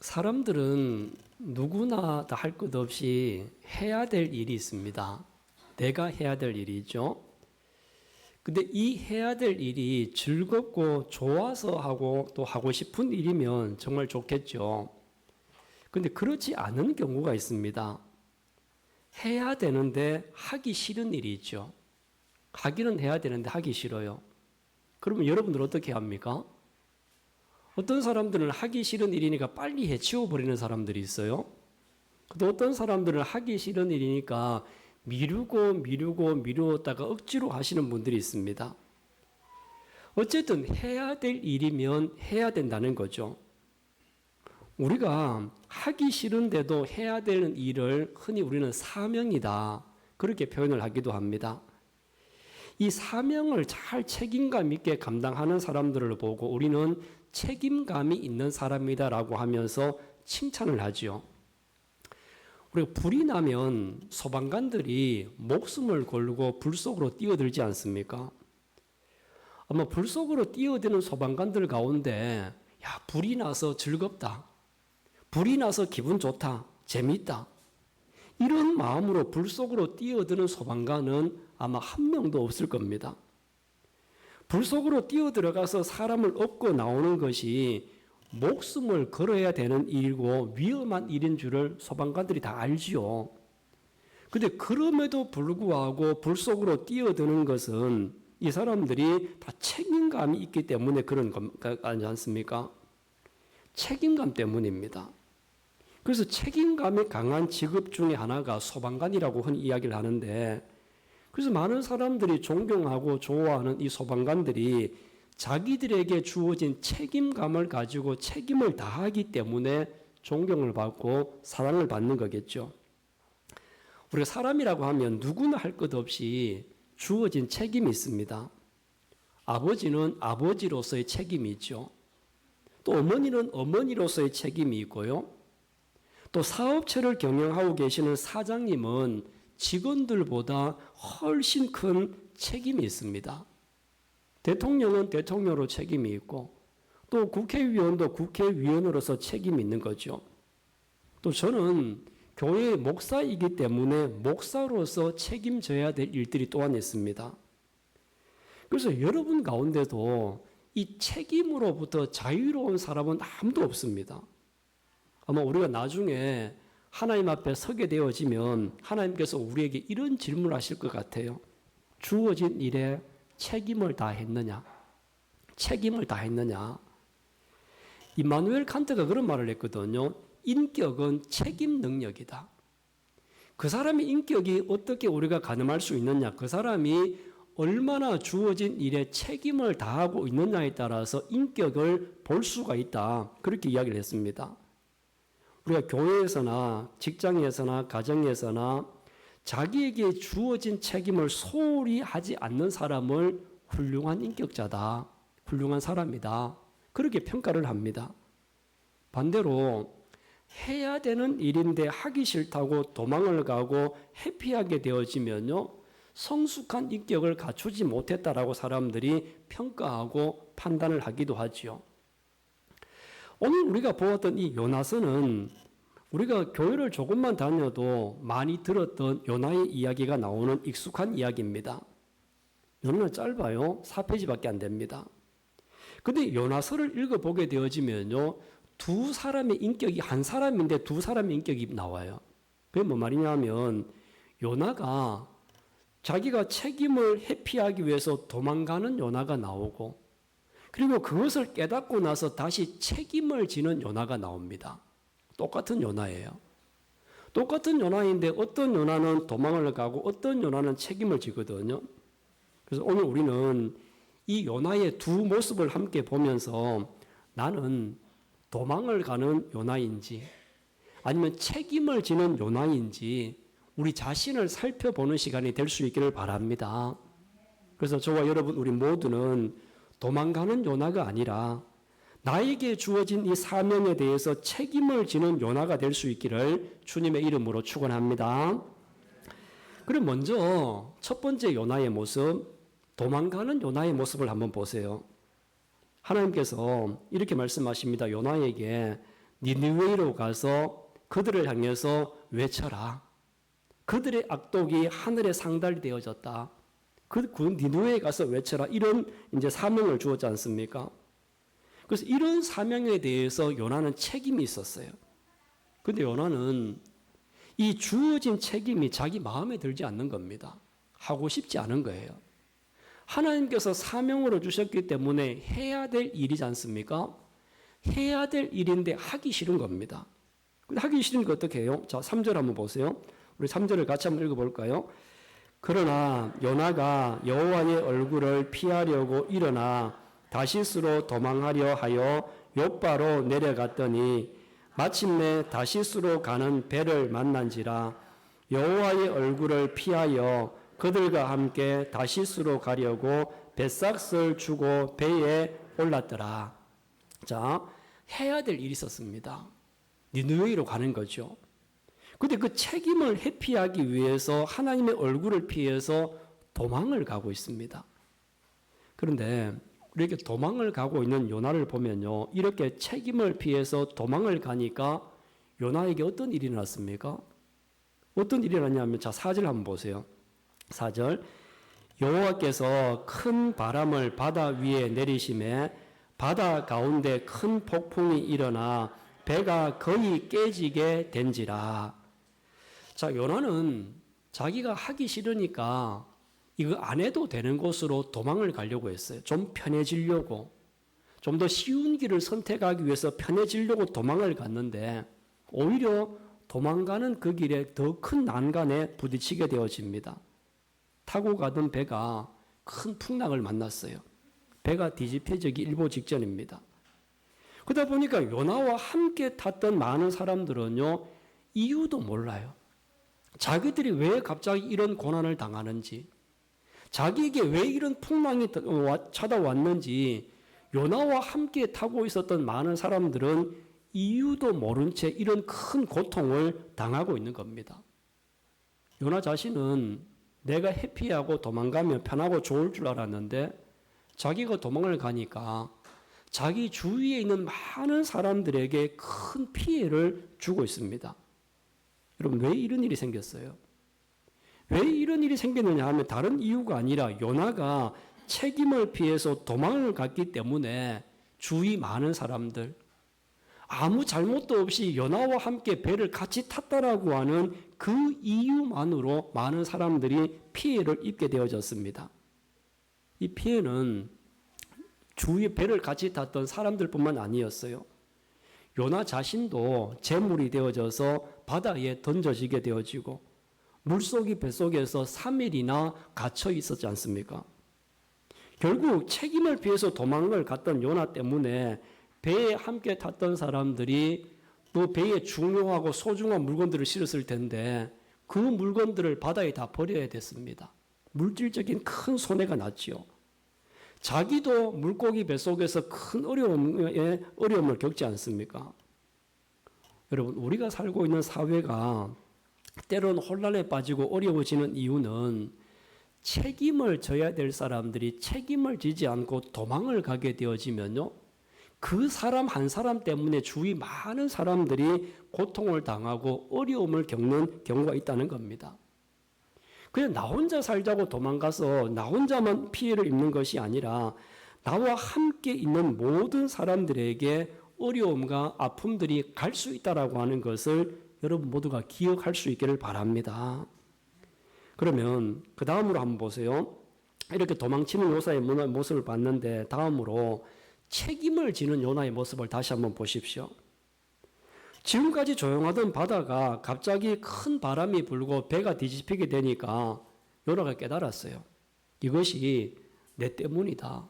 사람들은 누구나 다 할 것 없이 해야 될 일이 있습니다. 내가 해야 될 일이죠. 근데 이 해야 될 일이 즐겁고 좋아서 하고 또 하고 싶은 일이면 정말 좋겠죠. 근데 그렇지 않은 경우가 있습니다. 해야 되는데 하기 싫은 일이 있죠. 하기는 해야 되는데 하기 싫어요. 그러면 여러분들 어떻게 합니까? 어떤 사람들은 하기 싫은 일이니까 빨리 해치워버리는 사람들이 있어요. 또 어떤 사람들은 하기 싫은 일이니까 미루었다가 억지로 하시는 분들이 있습니다. 어쨌든 해야 될 일이면 해야 된다는 거죠. 우리가 하기 싫은데도 해야 되는 일을 흔히 우리는 사명이다, 그렇게 표현을 하기도 합니다. 이 사명을 잘 책임감 있게 감당하는 사람들을 보고 우리는 책임감이 있는 사람이다라고 하면서 칭찬을 하죠. 우리가 불이 나면 소방관들이 목숨을 걸고 불 속으로 뛰어들지 않습니까? 아마 불 속으로 뛰어드는 소방관들 가운데 불이 나서 즐겁다, 불이 나서 기분 좋다, 재밌다, 이런 마음으로 불 속으로 뛰어드는 소방관은 아마 한 명도 없을 겁니다. 불 속으로 뛰어들어가서 사람을 업고 나오는 것이 목숨을 걸어야 되는 일이고 위험한 일인 줄을 소방관들이 다 알지요. 그런데 그럼에도 불구하고 불 속으로 뛰어드는 것은 이 사람들이 다 책임감이 있기 때문에 그런 거 아니지 않습니까? 책임감 때문입니다. 그래서 책임감이 강한 직업 중에 하나가 소방관이라고 흔히 이야기를 하는데, 그래서 많은 사람들이 존경하고 좋아하는 이 소방관들이 자기들에게 주어진 책임감을 가지고 책임을 다하기 때문에 존경을 받고 사랑을 받는 거겠죠. 우리가 사람이라고 하면 누구나 할 것 없이 주어진 책임이 있습니다. 아버지는 아버지로서의 책임이 있죠. 또 어머니는 어머니로서의 책임이 있고요. 또 사업체를 경영하고 계시는 사장님은 직원들보다 훨씬 큰 책임이 있습니다. 대통령은 대통령으로 책임이 있고 또 국회의원도 국회의원으로서 책임이 있는 거죠. 또 저는 교회의 목사이기 때문에 목사로서 책임져야 될 일들이 또한 있습니다. 그래서 여러분 가운데도 이 책임으로부터 자유로운 사람은 아무도 없습니다. 아마 우리가 나중에 하나님 앞에 서게 되어지면 하나님께서 우리에게 이런 질문을 하실 것 같아요. 주어진 일에 책임을 다했느냐? 책임을 다했느냐? 임마누엘 칸트가 그런 말을 했거든요. 인격은 책임 능력이다. 그 사람의 인격이 어떻게 우리가 가늠할 수 있느냐? 그 사람이 얼마나 주어진 일에 책임을 다하고 있느냐에 따라서 인격을 볼 수가 있다, 그렇게 이야기를 했습니다. 우리가 교회에서나 직장에서나 가정에서나 자기에게 주어진 책임을 소홀히 하지 않는 사람을 훌륭한 인격자다, 훌륭한 사람이다, 그렇게 평가를 합니다. 반대로 해야 되는 일인데 하기 싫다고 도망을 가고 회피하게 되어지면요, 성숙한 인격을 갖추지 못했다라고 사람들이 평가하고 판단을 하기도 하지요. 오늘 우리가 보았던 이 요나서는 우리가 교회를 조금만 다녀도 많이 들었던 요나의 이야기가 나오는 익숙한 이야기입니다. 요나는 짧아요. 4페이지밖에 안 됩니다. 근데 요나서를 읽어보게 되어지면요, 두 사람의 인격이 한 사람인데 두 사람의 인격이 나와요. 그게 뭐 말이냐면 요나가 자기가 책임을 회피하기 위해서 도망가는 요나가 나오고, 그리고 그것을 깨닫고 나서 다시 책임을 지는 요나가 나옵니다. 똑같은 요나예요. 똑같은 요나인데 어떤 요나는 도망을 가고 어떤 요나는 책임을 지거든요. 그래서 오늘 우리는 이 요나의 두 모습을 함께 보면서 나는 도망을 가는 요나인지 아니면 책임을 지는 요나인지 우리 자신을 살펴보는 시간이 될 수 있기를 바랍니다. 그래서 저와 여러분 우리 모두는 도망가는 요나가 아니라 나에게 주어진 이 사명에 대해서 책임을 지는 요나가 될 수 있기를 주님의 이름으로 축원합니다. 그럼 먼저 첫 번째 요나의 모습, 도망가는 요나의 모습을 한번 보세요. 하나님께서 이렇게 말씀하십니다. 요나에게 니느웨이로 가서 그들을 향해서 외쳐라. 그들의 악독이 하늘에 상달되어졌다. 그 니느웨이에 가서 외쳐라. 이런 이제 사명을 주었지 않습니까? 그래서 이런 사명에 대해서 요나는 책임이 있었어요. 근데 요나는 이 주어진 책임이 자기 마음에 들지 않는 겁니다. 하고 싶지 않은 거예요. 하나님께서 사명으로 주셨기 때문에 해야 될 일이지 않습니까? 해야 될 일인데 하기 싫은 겁니다. 하기 싫으니까 어떻게 해요? 자, 3절 한번 보세요. 우리 3절을 같이 한번 읽어볼까요? 그러나 요나가 여호와의 얼굴을 피하려고 일어나 다시스로 도망하려 하여 욥바로 내려갔더니 마침내 다시스로 가는 배를 만난지라. 여호와의 얼굴을 피하여 그들과 함께 다시스로 가려고 뱃삭을 주고 배에 올랐더라. 자, 해야 될 일이 있었습니다. 니느웨이로 가는 거죠. 근데 그 책임을 회피하기 위해서 하나님의 얼굴을 피해서 도망을 가고 있습니다. 그런데 이렇게 도망을 가고 있는 요나를 보면요, 이렇게 책임을 피해서 도망을 가니까 요나에게 어떤 일이 일어났습니까? 어떤 일이 일어났냐면, 자, 4절 한번 보세요. 4절, 여호와께서 큰 바람을 바다 위에 내리심에 바다 가운데 큰 폭풍이 일어나 배가 거의 깨지게 된지라. 자, 요나는 자기가 하기 싫으니까 이거 안 해도 되는 곳으로 도망을 가려고 했어요. 좀 편해지려고, 좀 더 쉬운 길을 선택하기 위해서 편해지려고 도망을 갔는데 오히려 도망가는 그 길에 더 큰 난간에 부딪히게 되어집니다. 타고 가던 배가 큰 풍랑을 만났어요. 배가 뒤집혀지기 일보 직전입니다. 그러다 보니까 요나와 함께 탔던 많은 사람들은요, 이유도 몰라요. 자기들이 왜 갑자기 이런 고난을 당하는지, 자기에게 왜 이런 풍랑이 찾아왔는지 요나와 함께 타고 있었던 많은 사람들은 이유도 모른 채 이런 큰 고통을 당하고 있는 겁니다. 요나 자신은 내가 회피하고 도망가면 편하고 좋을 줄 알았는데 자기가 도망을 가니까 자기 주위에 있는 많은 사람들에게 큰 피해를 주고 있습니다. 여러분, 왜 이런 일이 생겼어요? 왜 이런 일이 생겼느냐 하면 다른 이유가 아니라 요나가 책임을 피해서 도망을 갔기 때문에 주위 많은 사람들, 아무 잘못도 없이 요나와 함께 배를 같이 탔다라고 하는 그 이유만으로 많은 사람들이 피해를 입게 되어졌습니다. 이 피해는 주위에 배를 같이 탔던 사람들뿐만 아니었어요. 요나 자신도 재물이 되어져서 바다에 던져지게 되어지고 물속이 뱃속에서 3일이나 갇혀 있었지 않습니까? 결국 책임을 피해서 도망을 갔던 요나 때문에 배에 함께 탔던 사람들이 또 배에 중요하고 소중한 물건들을 실었을 텐데 그 물건들을 바다에 다 버려야 됐습니다. 물질적인 큰 손해가 났지요. 자기도 물고기 뱃속에서 큰 어려움을 겪지 않습니까? 여러분, 우리가 살고 있는 사회가 때로는 혼란에 빠지고 어려워지는 이유는 책임을 져야 될 사람들이 책임을 지지 않고 도망을 가게 되어지면요, 그 사람 한 사람 때문에 주위 많은 사람들이 고통을 당하고 어려움을 겪는 경우가 있다는 겁니다. 그냥 나 혼자 살자고 도망가서 나 혼자만 피해를 입는 것이 아니라 나와 함께 있는 모든 사람들에게 어려움과 아픔들이 갈 수 있다라고 하는 것을 여러분 모두가 기억할 수 있기를 바랍니다. 그러면 그 다음으로 한번 보세요. 이렇게 도망치는 요나의 모습을 봤는데 다음으로 책임을 지는 요나의 모습을 다시 한번 보십시오. 지금까지 조용하던 바다가 갑자기 큰 바람이 불고 배가 뒤집히게 되니까 요나가 깨달았어요. 이것이 내 때문이다.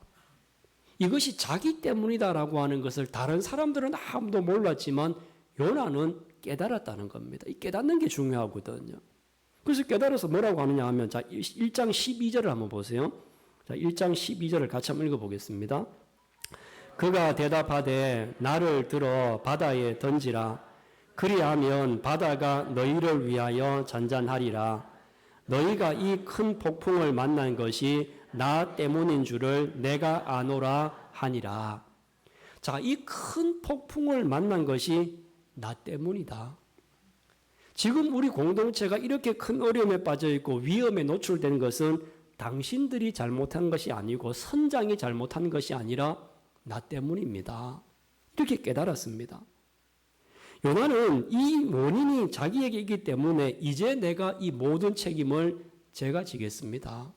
이것이 자기 때문이다라고 하는 것을 다른 사람들은 아무도 몰랐지만 요나는 깨달았다는 겁니다. 이 깨닫는 게 중요하거든요. 그래서 깨달아서 뭐라고 하느냐 하면, 자, 1장 12절을 한번 보세요. 자, 1장 12절을 같이 한번 읽어보겠습니다. 그가 대답하되 나를 들어 바다에 던지라. 그리하면 바다가 너희를 위하여 잔잔하리라. 너희가 이 큰 폭풍을 만난 것이 나 때문인 줄을 내가 아노라 하니라. 자, 이 큰 폭풍을 만난 것이 나 때문이다. 지금 우리 공동체가 이렇게 큰 어려움에 빠져 있고 위험에 노출된 것은 당신들이 잘못한 것이 아니고 선장이 잘못한 것이 아니라 나 때문입니다. 이렇게 깨달았습니다. 요나는 이 원인이 자기에게 있기 때문에 이제 내가 이 모든 책임을 제가 지겠습니다.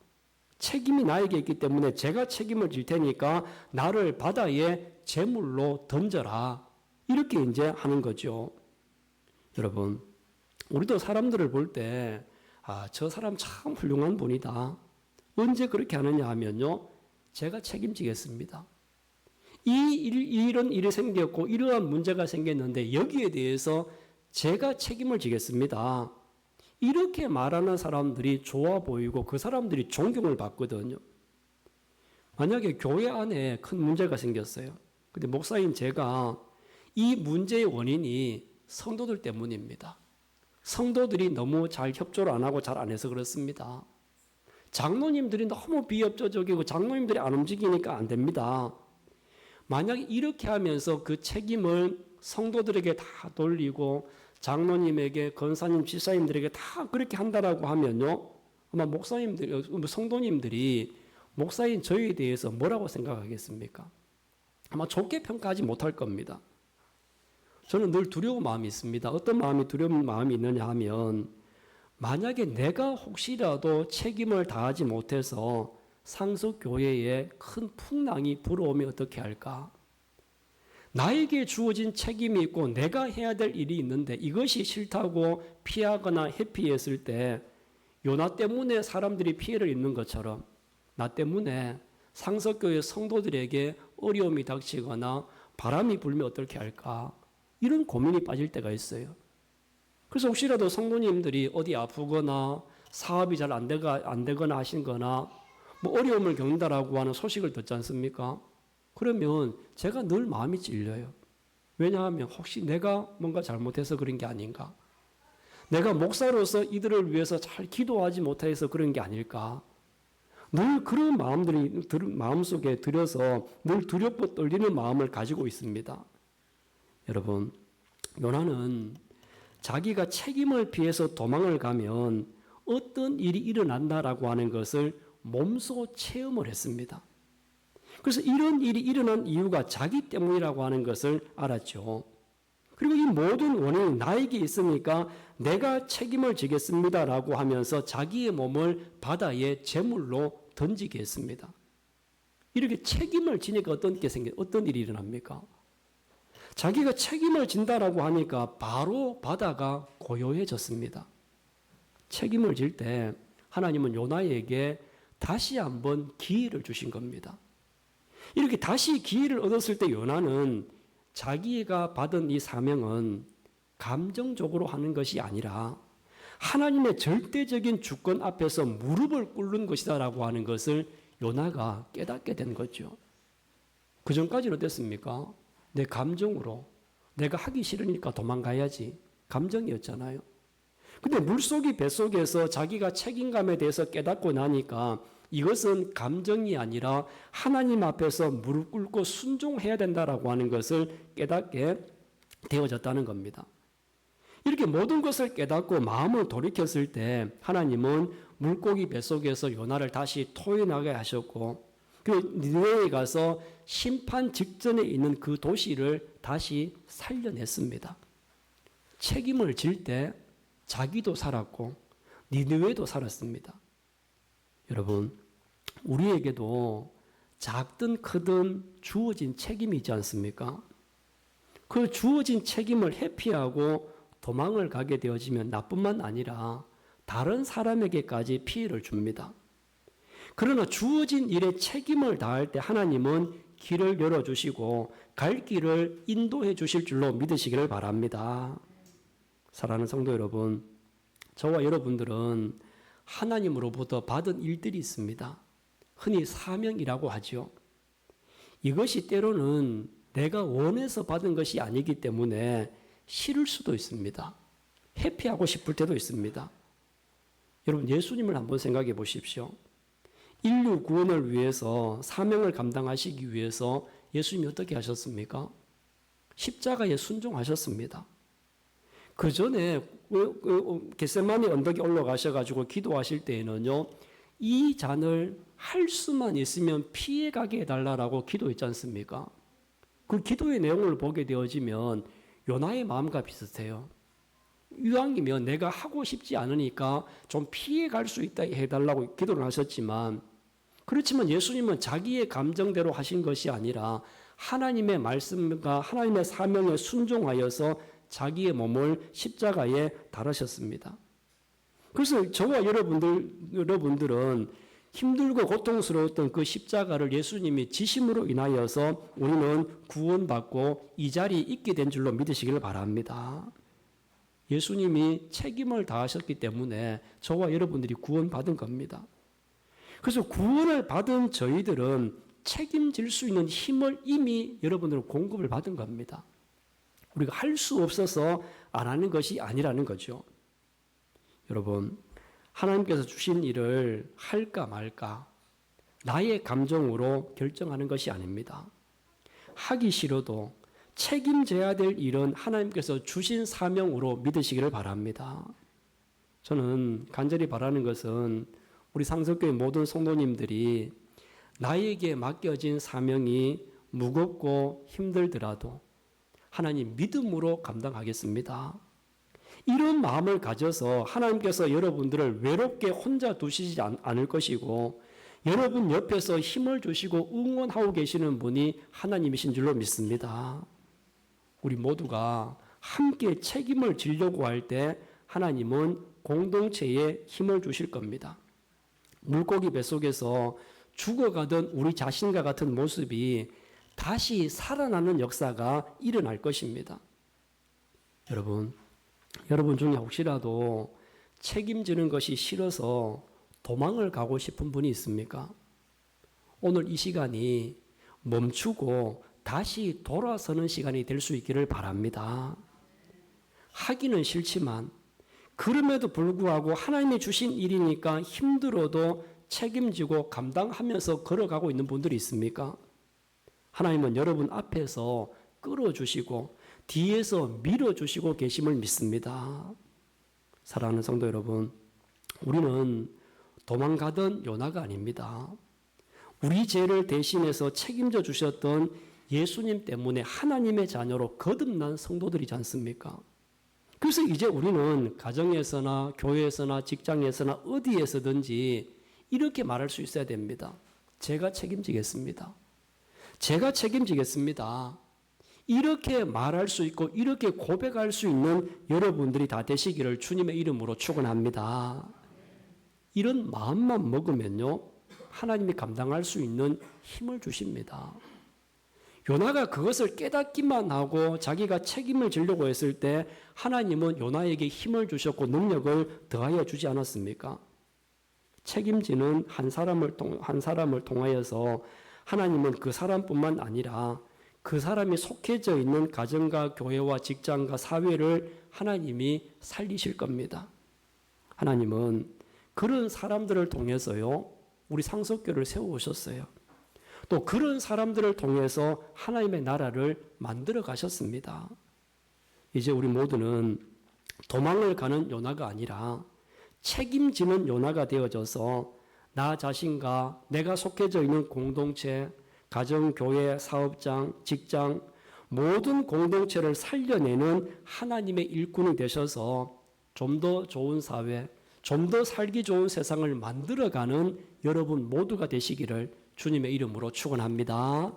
책임이 나에게 있기 때문에 제가 책임을 질 테니까 나를 바다에 제물로 던져라. 이렇게 이제 하는 거죠. 여러분, 우리도 사람들을 볼 때, 저 사람 참 훌륭한 분이다. 언제 그렇게 하느냐 하면요, 제가 책임지겠습니다. 이런 일이 생겼고 이러한 문제가 생겼는데 여기에 대해서 제가 책임을 지겠습니다. 이렇게 말하는 사람들이 좋아 보이고 그 사람들이 존경을 받거든요. 만약에 교회 안에 큰 문제가 생겼어요. 근데 목사인 제가 이 문제의 원인이 성도들 때문입니다. 성도들이 너무 잘 협조를 안 하고 잘 안 해서 그렇습니다. 장로님들이 너무 비협조적이고 장로님들이 안 움직이니까 안 됩니다. 만약에 이렇게 하면서 그 책임을 성도들에게 다 돌리고 장로님에게 권사님, 지사님들에게 다 그렇게 한다라고 하면요, 아마 목사님들, 성도님들이 목사인 저희에 대해서 뭐라고 생각하겠습니까? 아마 좋게 평가하지 못할 겁니다. 저는 늘 두려운 마음이 있습니다. 어떤 마음이 두려운 마음이 있느냐 하면 만약에 내가 혹시라도 책임을 다하지 못해서 상속교회에 큰 풍랑이 불어오면 어떻게 할까? 나에게 주어진 책임이 있고 내가 해야 될 일이 있는데 이것이 싫다고 피하거나 회피했을 때 요나 때문에 사람들이 피해를 입는 것처럼 나 때문에 상속교회 성도들에게 어려움이 닥치거나 바람이 불면 어떻게 할까? 이런 고민이 빠질 때가 있어요. 그래서 혹시라도 성도님들이 어디 아프거나 사업이 잘 안 되거나 하신거나 뭐 어려움을 겪는다라고 하는 소식을 듣지 않습니까? 그러면 제가 늘 마음이 찔려요. 왜냐하면 혹시 내가 뭔가 잘못해서 그런 게 아닌가? 내가 목사로서 이들을 위해서 잘 기도하지 못해서 그런 게 아닐까? 늘 그런 마음들이 마음속에 들여서 늘 두렵고 떨리는 마음을 가지고 있습니다. 여러분, 요나는 자기가 책임을 피해서 도망을 가면 어떤 일이 일어난다라고 하는 것을 몸소 체험을 했습니다. 그래서 이런 일이 일어난 이유가 자기 때문이라고 하는 것을 알았죠. 그리고 이 모든 원인이 나에게 있으니까 내가 책임을 지겠습니다라고 하면서 자기의 몸을 바다에 제물로 던지게 했습니다. 이렇게 책임을 지니까 어떤 일이 일어납니까? 자기가 책임을 진다라고 하니까 바로 바다가 고요해졌습니다. 책임을 질 때 하나님은 요나에게 다시 한번 기회를 주신 겁니다. 이렇게 다시 기회를 얻었을 때 요나는 자기가 받은 이 사명은 감정적으로 하는 것이 아니라 하나님의 절대적인 주권 앞에서 무릎을 꿇는 것이다라고 하는 것을 요나가 깨닫게 된 거죠. 그 전까지는 어땠습니까? 내 감정으로 내가 하기 싫으니까 도망가야지 감정이었잖아요. 근데 물속이 뱃속에서 자기가 책임감에 대해서 깨닫고 나니까 이것은 감정이 아니라 하나님 앞에서 무릎 꿇고 순종해야 된다라고 하는 것을 깨닫게 되어졌다는 겁니다. 이렇게 모든 것을 깨닫고 마음을 돌이켰을 때 하나님은 물고기 뱃속에서 요나를 다시 토해나게 하셨고 그리고 니느웨에 가서 심판 직전에 있는 그 도시를 다시 살려냈습니다. 책임을 질 때 자기도 살았고 니느웨도 살았습니다. 여러분, 우리에게도 작든 크든 주어진 책임이 있지 않습니까? 그 주어진 책임을 회피하고 도망을 가게 되어지면 나뿐만 아니라 다른 사람에게까지 피해를 줍니다. 그러나 주어진 일에 책임을 다할 때 하나님은 길을 열어주시고 갈 길을 인도해 주실 줄로 믿으시기를 바랍니다. 사랑하는 성도 여러분, 저와 여러분들은 하나님으로부터 받은 일들이 있습니다. 흔히 사명이라고 하죠. 이것이 때로는 내가 원해서 받은 것이 아니기 때문에 싫을 수도 있습니다. 회피하고 싶을 때도 있습니다. 여러분, 예수님을 한번 생각해 보십시오. 인류 구원을 위해서 사명을 감당하시기 위해서 예수님이 어떻게 하셨습니까? 십자가에 순종하셨습니다. 그 전에 겟세마네 언덕에 올라가셔가지고 기도하실 때에는요, 이 잔을 할 수만 있으면 피해가게 해달라고 기도했지 않습니까? 그 기도의 내용을 보게 되어지면 요나의 마음과 비슷해요. 이왕이면 내가 하고 싶지 않으니까 좀 피해갈 수 있다 해달라고 기도를 하셨지만, 그렇지만 예수님은 자기의 감정대로 하신 것이 아니라 하나님의 말씀과 하나님의 사명에 순종하여서 자기의 몸을 십자가에 달으셨습니다. 그래서 저와 여러분들은 힘들고 고통스러웠던 그 십자가를 예수님이 지심으로 인하여서 우리는 구원받고 이 자리에 있게 된 줄로 믿으시기를 바랍니다. 예수님이 책임을 다하셨기 때문에 저와 여러분들이 구원받은 겁니다. 그래서 구원을 받은 저희들은 책임질 수 있는 힘을 이미 여러분들은 공급을 받은 겁니다. 우리가 할 수 없어서 안 하는 것이 아니라는 거죠. 여러분, 하나님께서 주신 일을 할까 말까 나의 감정으로 결정하는 것이 아닙니다. 하기 싫어도 책임져야 될 일은 하나님께서 주신 사명으로 믿으시기를 바랍니다. 저는 간절히 바라는 것은 우리 상석교회 모든 성도님들이 나에게 맡겨진 사명이 무겁고 힘들더라도 하나님 믿음으로 감당하겠습니다. 이런 마음을 가져서 하나님께서 여러분들을 외롭게 혼자 두시지 않을 것이고 여러분 옆에서 힘을 주시고 응원하고 계시는 분이 하나님이신 줄로 믿습니다. 우리 모두가 함께 책임을 지려고 할 때 하나님은 공동체에 힘을 주실 겁니다. 물고기 뱃속에서 죽어가던 우리 자신과 같은 모습이 다시 살아나는 역사가 일어날 것입니다. 여러분 중에 혹시라도 책임지는 것이 싫어서 도망을 가고 싶은 분이 있습니까? 오늘 이 시간이 멈추고 다시 돌아서는 시간이 될 수 있기를 바랍니다. 하기는 싫지만 그럼에도 불구하고 하나님이 주신 일이니까 힘들어도 책임지고 감당하면서 걸어가고 있는 분들이 있습니까? 하나님은 여러분 앞에서 끌어주시고 뒤에서 밀어주시고 계심을 믿습니다. 사랑하는 성도 여러분, 우리는 도망가던 요나가 아닙니다. 우리 죄를 대신해서 책임져 주셨던 예수님 때문에 하나님의 자녀로 거듭난 성도들이지 않습니까? 그래서 이제 우리는 가정에서나 교회에서나 직장에서나 어디에서든지 이렇게 말할 수 있어야 됩니다. 제가 책임지겠습니다. 제가 책임지겠습니다. 이렇게 말할 수 있고 이렇게 고백할 수 있는 여러분들이 다 되시기를 주님의 이름으로 축원합니다. 이런 마음만 먹으면요, 하나님이 감당할 수 있는 힘을 주십니다. 요나가 그것을 깨닫기만 하고 자기가 책임을 지려고 했을 때 하나님은 요나에게 힘을 주셨고 능력을 더하여 주지 않았습니까? 책임지는 한 사람을 통하여서 하나님은 그 사람뿐만 아니라 그 사람이 속해져 있는 가정과 교회와 직장과 사회를 하나님이 살리실 겁니다. 하나님은 그런 사람들을 통해서요, 우리 상속교를 세워오셨어요. 또 그런 사람들을 통해서 하나님의 나라를 만들어 가셨습니다. 이제 우리 모두는 도망을 가는 요나가 아니라 책임지는 요나가 되어져서 나 자신과 내가 속해져 있는 공동체, 가정, 교회, 사업장, 직장 모든 공동체를 살려내는 하나님의 일꾼이 되셔서 좀 더 좋은 사회, 좀 더 살기 좋은 세상을 만들어가는 여러분 모두가 되시기를 주님의 이름으로 축원합니다.